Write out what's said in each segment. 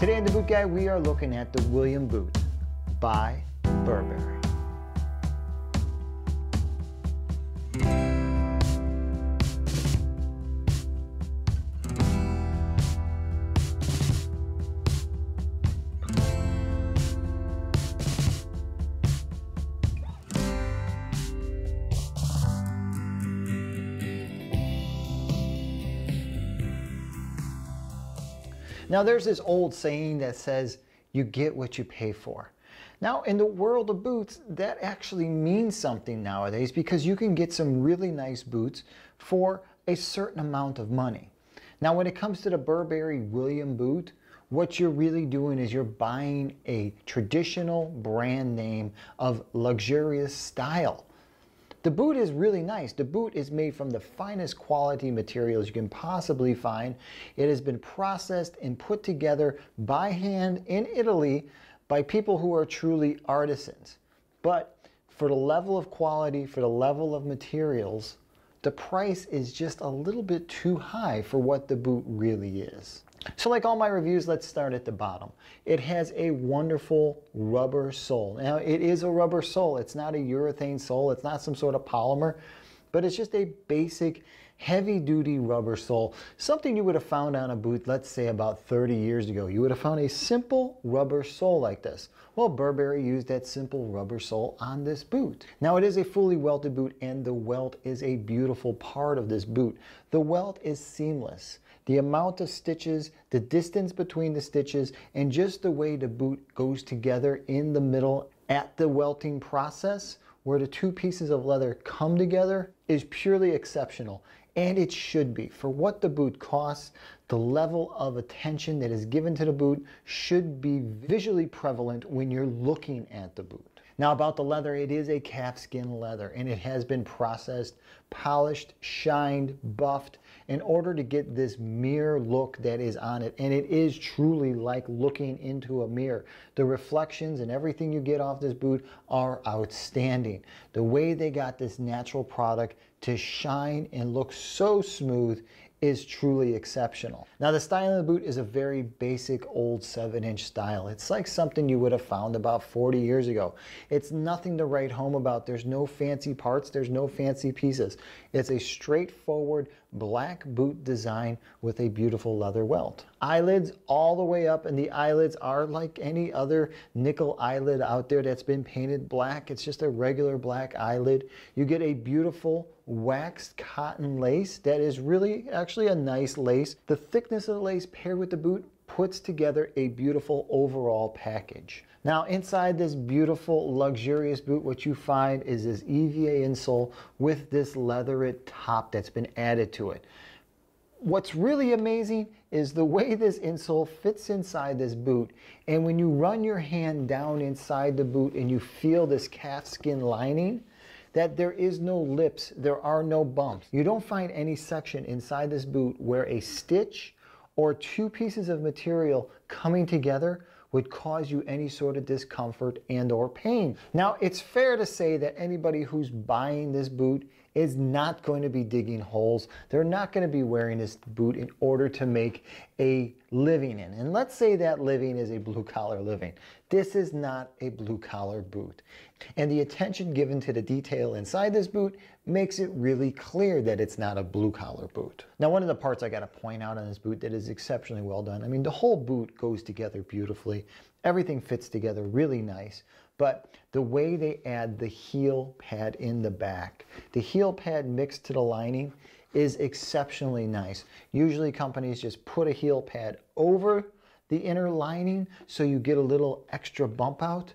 Today in the Boot Guide, we are looking at the William boot by Burberry. Now there's this old saying that says, you get what you pay for. Now in the world of boots, that actually means something nowadays because you can get some really nice boots for a certain amount of money. Now when it comes to the Burberry William boot, what you're really doing is you're buying a traditional brand name of luxurious style. The boot is really nice. The boot is made from the finest quality materials you can possibly find. It has been processed and put together by hand in Italy by people who are truly artisans. But for the level of quality, for the level of materials, the price is just a little bit too high for what the boot really is. So like all my reviews, let's start at the bottom. It has a wonderful rubber sole. Now it is a rubber sole. It's not a urethane sole. It's not some sort of polymer, but it's just a basic heavy-duty rubber sole. Something you would have found on a boot, let's say about 30 years ago. You would have found a simple rubber sole like this. Well, Burberry used that simple rubber sole on this boot. Now it is a fully welted boot, and the welt is a beautiful part of this boot. The welt is seamless. The amount of stitches, the distance between the stitches, and just the way the boot goes together in the middle at the welting process, where the two pieces of leather come together, is purely exceptional. And it should be. For what the boot costs, the level of attention that is given to the boot should be visually prevalent when you're looking at the boot. Now about the leather, it is a calfskin leather, and it has been processed, polished, shined, buffed in order to get this mirror look that is on it. And it is truly like looking into a mirror. The reflections and everything you get off this boot are outstanding. The way they got this natural product to shine and look so smooth is truly exceptional. Now the style of the boot is a very basic old 7-inch style. It's like something you would have found about 40 years ago. It's nothing to write home about. There's no fancy parts, there's no fancy pieces. It's a straightforward black boot design with a beautiful leather welt. Eyelids all the way up, and the eyelids are like any other nickel eyelid out there that's been painted black. It's just a regular black eyelid. You get a beautiful waxed cotton lace that is really actually a nice lace. The thickness of the lace paired with the boot puts together a beautiful overall package. Now inside this beautiful luxurious boot, what you find is this EVA insole with this leatherette top that's been added to it. What's really amazing is the way this insole fits inside this boot, and when you run your hand down inside the boot and you feel this calfskin lining, that there is no lips, there are no bumps. You don't find any section inside this boot where a stitch or two pieces of material coming together would cause you any sort of discomfort and or pain. Now, it's fair to say that anybody who's buying this boot is not going to be digging holes. They're not going to be wearing this boot in order to make a living in. And let's say that living is a blue-collar living. This is not a blue-collar boot. And the attention given to the detail inside this boot makes it really clear that it's not a blue-collar boot. Now, one of the parts I got to point out on this boot that is exceptionally well done, I mean, the whole boot goes together beautifully. Everything fits together really nice. But the way they add the heel pad in the back, the heel pad mixed to the lining is exceptionally nice. Usually companies just put a heel pad over the inner lining so you get a little extra bump out.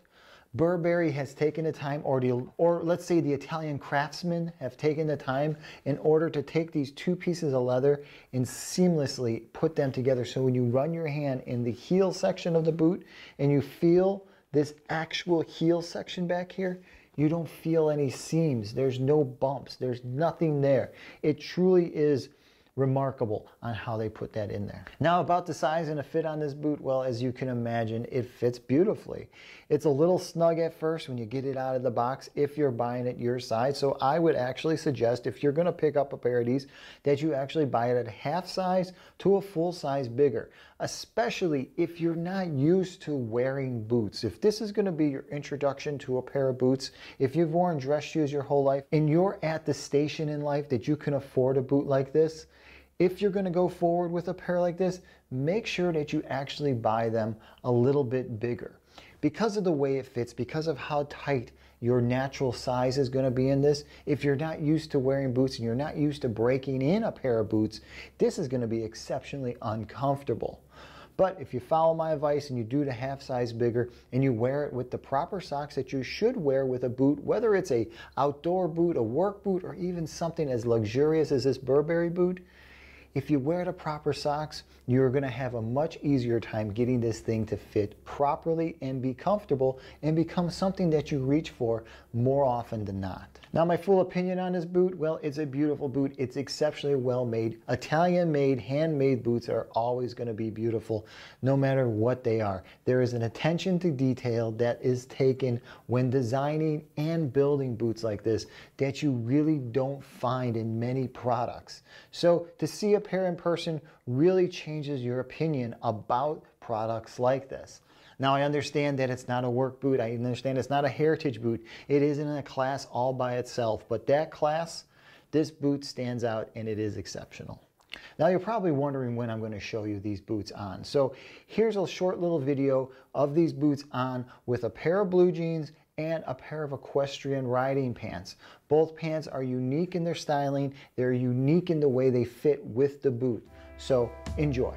Burberry has taken the time, or let's say the Italian craftsmen have taken the time in order to take these two pieces of leather and seamlessly put them together. So when you run your hand in the heel section of the boot and you feel this actual heel section back here, you don't feel any seams. There's no bumps. There's nothing there. It truly is remarkable on how they put that in there. Now about the size and the fit on this boot, well, as you can imagine, it fits beautifully. It's a little snug at first when you get it out of the box if you're buying it your size. So I would actually suggest, if you're gonna pick up a pair of these, that you actually buy it at half size to a full size bigger, especially if you're not used to wearing boots. If this is gonna be your introduction to a pair of boots, if you've worn dress shoes your whole life and you're at the station in life that you can afford a boot like this, if you're going to go forward with a pair like this, make sure that you actually buy them a little bit bigger. Because of the way it fits, because of how tight your natural size is going to be in this, if you're not used to wearing boots and you're not used to breaking in a pair of boots, this is going to be exceptionally uncomfortable. But if you follow my advice and you do the half size bigger and you wear it with the proper socks that you should wear with a boot, whether it's a outdoor boot, a work boot, or even something as luxurious as this Burberry boot, if you wear the proper socks, you're going to have a much easier time getting this thing to fit properly and be comfortable and become something that you reach for more often than not. Now, my full opinion on this boot, well, it's a beautiful boot. It's exceptionally well made. Italian made, handmade boots are always going to be beautiful no matter what they are. There is an attention to detail that is taken when designing and building boots like this that you really don't find in many products. So to see a pair in person really changes your opinion about products like this. Now, I understand that it's not a work boot. I understand it's not a heritage boot. It is in a class all by itself. But that class, this boot stands out and it is exceptional. Now, you're probably wondering when I'm going to show you these boots on. So here's a short little video of these boots on with a pair of blue jeans and a pair of equestrian riding pants. Both pants are unique in their styling. They're unique in the way they fit with the boot. So enjoy.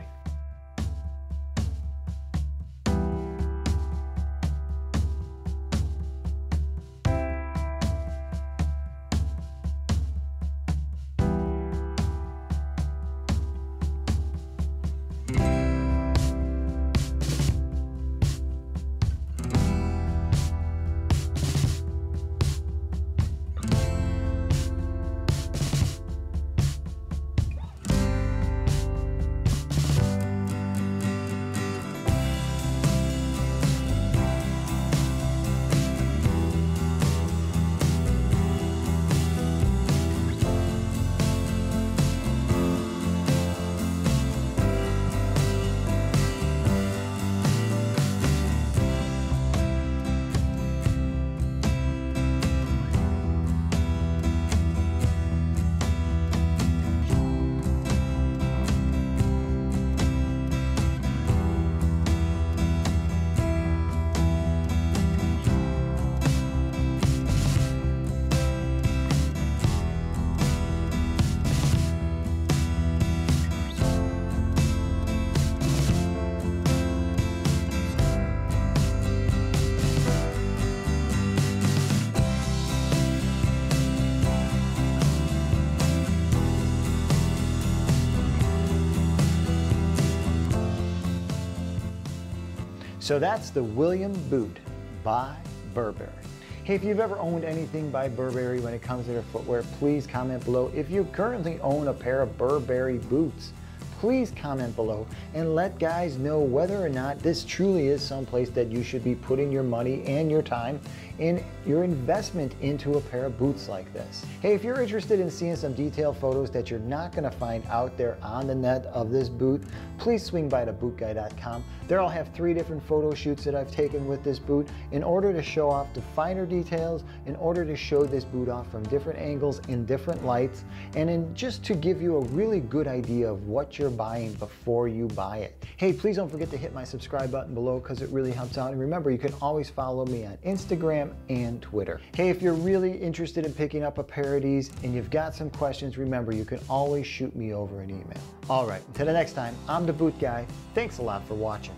So that's the William boot by Burberry. Hey, if you've ever owned anything by Burberry when it comes to their footwear, please comment below. If you currently own a pair of Burberry boots, please comment below and let guys know whether or not this truly is someplace that you should be putting your money and your time and your investment into a pair of boots like this. Hey, if you're interested in seeing some detailed photos that you're not going to find out there on the net of this boot, please swing by to bootguy.com. There I'll have 3 different photo shoots that I've taken with this boot in order to show off the finer details, in order to show this boot off from different angles in different lights, and just to give you a really good idea of what you're buying before you buy it. Hey, please don't forget to hit my subscribe button below because it really helps out. And remember, you can always follow me on Instagram and Twitter. Hey, if you're really interested in picking up a pair of these and you've got some questions, remember, you can always shoot me over an email. All right, until the next time, I'm the Boot Guy. Thanks a lot for watching.